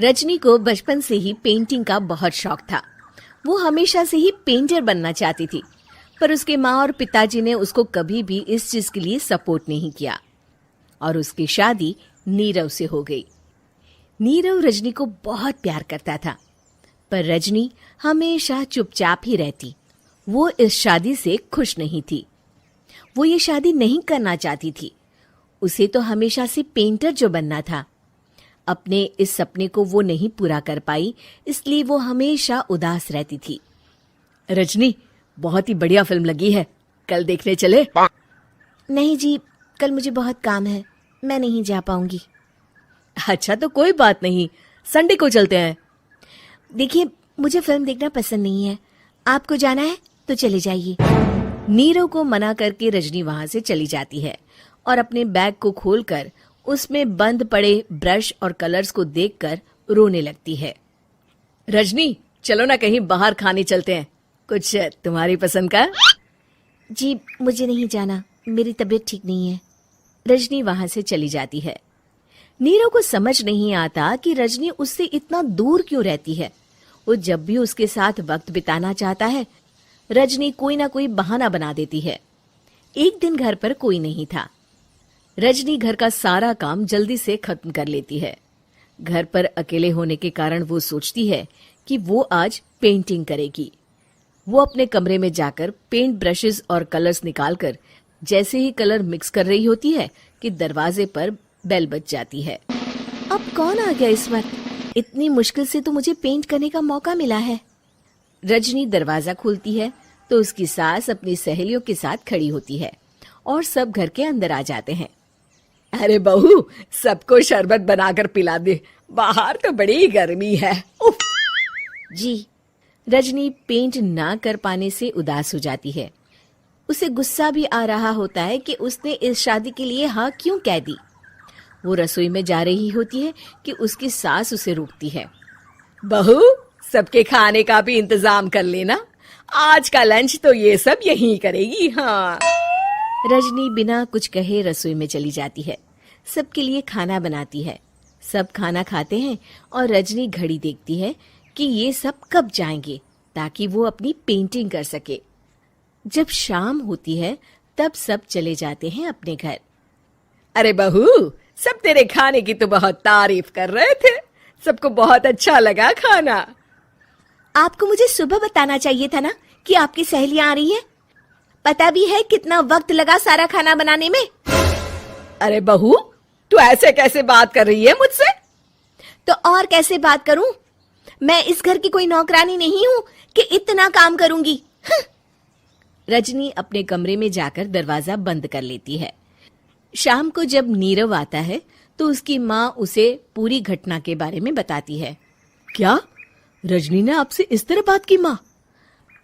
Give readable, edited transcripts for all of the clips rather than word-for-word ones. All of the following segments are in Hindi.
रजनी को बचपन से ही पेंटिंग का बहुत शौक था। वो हमेशा से ही पेंटर बनना चाहती थी, पर उसके माँ और पिताजी ने उसको कभी भी इस चीज के लिए सपोर्ट नहीं किया और उसकी शादी नीरव से हो गई। नीरव रजनी को बहुत प्यार करता था, पर रजनी हमेशा चुपचाप ही रहती। वो इस शादी से खुश नहीं थी। वो ये शादी नहीं करना चाहती थी। उसे तो हमेशा से पेंटर जो बनना था। अपने इस सपने को वो नहीं पूरा कर पाई, इसलिए वो हमेशा उदास रहती थी। रजनी, बहुत ही बढ़िया फिल्म लगी है, कल देखने चले? नहीं जी, कल मुझे बहुत काम है, मैं नहीं जा पाऊंगी। अच्छा तो कोई बात नहीं, संडे को चलते हैं। देखिए, मुझे फिल्म देखना पसंद नहीं है। आपको जाना है तो चले जाइए। नीरव को मना करके रजनी वहां से चली जाती है और अपने बैग को खोलकर उसमें बंद पड़े ब्रश और कलर्स को देखकर रोने लगती है। रजनी, चलो ना कहीं बाहर खाने चलते हैं, कुछ तुम्हारी पसंद का। जी, मुझे नहीं जाना, मेरी तबीयत ठीक नहीं है। रजनी वहां से चली जाती है। नीरव को समझ नहीं आता कि रजनी उससे इतना दूर क्यों रहती है। वो जब भी उसके साथ वक्त बिताना चाहता है, रजनी कोई ना कोई बहाना बना देती है। एक दिन घर पर कोई नहीं था। रजनी घर का सारा काम जल्दी से खत्म कर लेती है। घर पर अकेले होने के कारण वो सोचती है कि वो आज पेंटिंग करेगी। वो अपने कमरे में जाकर पेंट ब्रशेस और कलर्स निकालकर जैसे ही कलर मिक्स कर रही होती है कि दरवाजे पर बेल बज जाती है। अब कौन आ गया इस वक्त? इतनी मुश्किल से तो मुझे पेंट करने का मौका मिला है। रजनी दरवाजा खोलती है तो उसकी सास अपनी सहेलियों के साथ खड़ी होती है और सब घर के अंदर आ जाते हैं। अरे बहू, सबको शरबत बनाकर पिला दे, बाहर तो बड़ी गर्मी है। उफ। जी। रजनी पेंट ना कर पाने से उदास हो जाती है। उसे गुस्सा भी आ रहा होता है कि उसने इस शादी के लिए हाँ क्यों कह दी। वो रसोई में जा रही होती है कि उसकी सास उसे रोकती है। बहू, सबके खाने का भी इंतजाम कर लेना, आज का लंच तो ये सब यहीं करेगी। हाँ। रजनी बिना कुछ कहे रसोई में चली जाती है। सबके लिए खाना बनाती है। सब खाना खाते हैं और रजनी घड़ी देखती है कि ये सब कब जाएंगे ताकि वो अपनी पेंटिंग कर सके। जब शाम होती है तब सब चले जाते हैं अपने घर। अरे बहू, सब तेरे खाने की तो बहुत तारीफ कर रहे थे, सबको बहुत अच्छा लगा खाना। आपको मुझे सुबह बताना चाहिए था ना कि आपकी सहेलियां आ रही हैं। पता भी है कितना वक्त लगा सारा खाना बनाने में। अरे बहू, तू ऐसे कैसे बात कर रही है मुझसे? तो और कैसे बात करूं? मैं इस घर की कोई नौकरानी नहीं हूं कि इतना काम करूंगी। रजनी अपने कमरे में जाकर दरवाजा बंद कर लेती है। शाम को जब नीरव आता है तो उसकी माँ उसे पूरी घटना के बारे में बताती है। क्या रजनी ने आपसे इस तरह बात की माँ?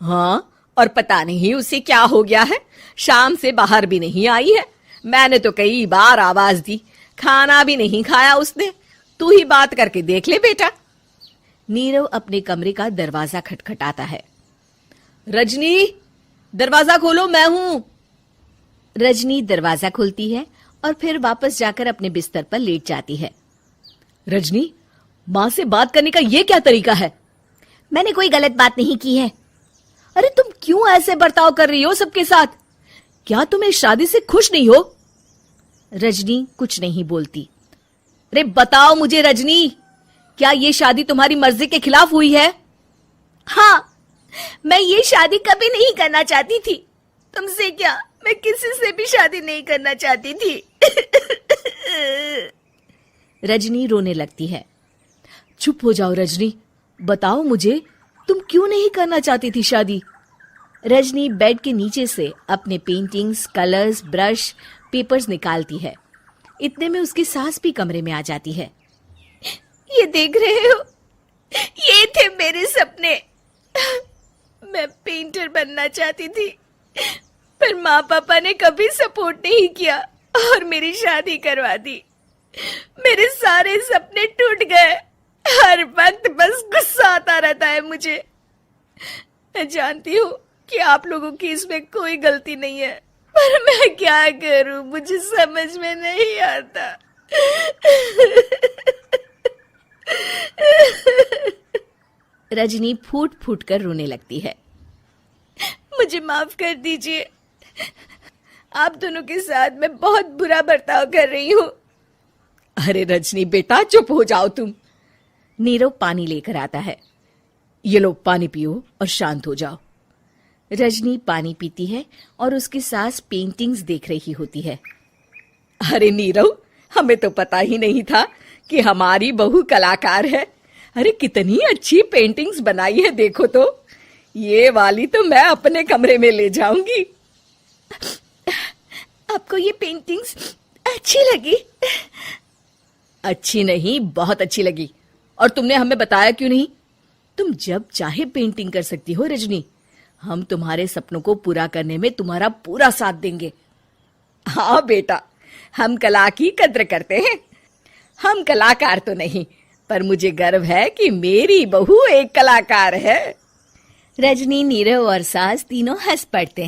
हाँ, और पता नहीं उसे क्या हो गया है, शाम से बाहर भी नहीं आई है। मैंने तो कई बार आवाज दी, खाना भी नहीं खाया उसने। तू ही बात करके देख ले बेटा। नीरव अपने कमरे का दरवाजा खटखटाता है। रजनी, दरवाजा खोलो, मैं हूं। रजनी दरवाजा खोलती है और फिर वापस जाकर अपने बिस्तर पर लेट जाती है। रजनी, माँ से बात करने का ये क्या तरीका है? मैंने कोई गलत बात नहीं की है। अरे तुम क्यों ऐसे बर्ताव कर रही हो सबके साथ? क्या तुम इस शादी से खुश नहीं हो? रजनी कुछ नहीं बोलती। अरे बताओ मुझे रजनी, क्या ये शादी तुम्हारी मर्जी के खिलाफ हुई है? हाँ, मैं ये शादी कभी नहीं करना चाहती थी। तुमसे क्या, मैं किसी से भी शादी नहीं करना चाहती थी। रजनी रोने लगती है। चुप हो जाओ रजनी, बताओ मुझे, तुम क्यों नहीं करना चाहती थी शादी? रजनी बेड के नीचे से अपने पेंटिंग्स, कलर्स, ब्रश, पेपर्स निकालती है। इतने में उसकी सास भी कमरे में आ जाती है। ये देख रहे हो, ये थे मेरे सपने। मैं पेंटर बनना चाहती थी, पर माँ पापा ने कभी सपोर्ट नहीं किया और मेरी शादी करवा दी। मेरे सारे सपने टूट गए। हर वक्त बस गुस्सा आता रहता है मुझे। मैं जानती हूँ कि आप लोगों की इसमें कोई गलती नहीं है, पर मैं क्या करूं, मुझे समझ में नहीं आता। रजनी फूट फूट कर रोने लगती है। मुझे माफ कर दीजिए, आप दोनों के साथ मैं बहुत बुरा बर्ताव कर रही हूँ। अरे रजनी बेटा चुप हो जाओ तुम। नीरव पानी लेकर आता है। ये लो पानी पियो और शांत हो जाओ। रजनी पानी पीती है और उसकी सास पेंटिंग्स देख रही होती है। अरे नीरव, हमें तो पता ही नहीं था कि हमारी बहू कलाकार है। अरे कितनी अच्छी पेंटिंग्स बनाई है, देखो तो। ये वाली तो मैं अपने कमरे में ले जाऊंगी। आपको ये पेंटिंग्स अच्छी लगी? अच्छी नहीं, बहुत अच्छी लगी। और तुमने हमें बताया क्यों नहीं? तुम जब चाहे पेंटिंग कर सकती हो रजनी। हम तुम्हारे सपनों को पूरा करने में तुम्हारा पूरा साथ देंगे। हाँ बेटा, हम कला की कद्र करते हैं। हम कलाकार तो नहीं, पर मुझे गर्व है कि मेरी बहू एक कलाकार है। रजनी, नीरव और सास तीनों हंस पड़ते हैं।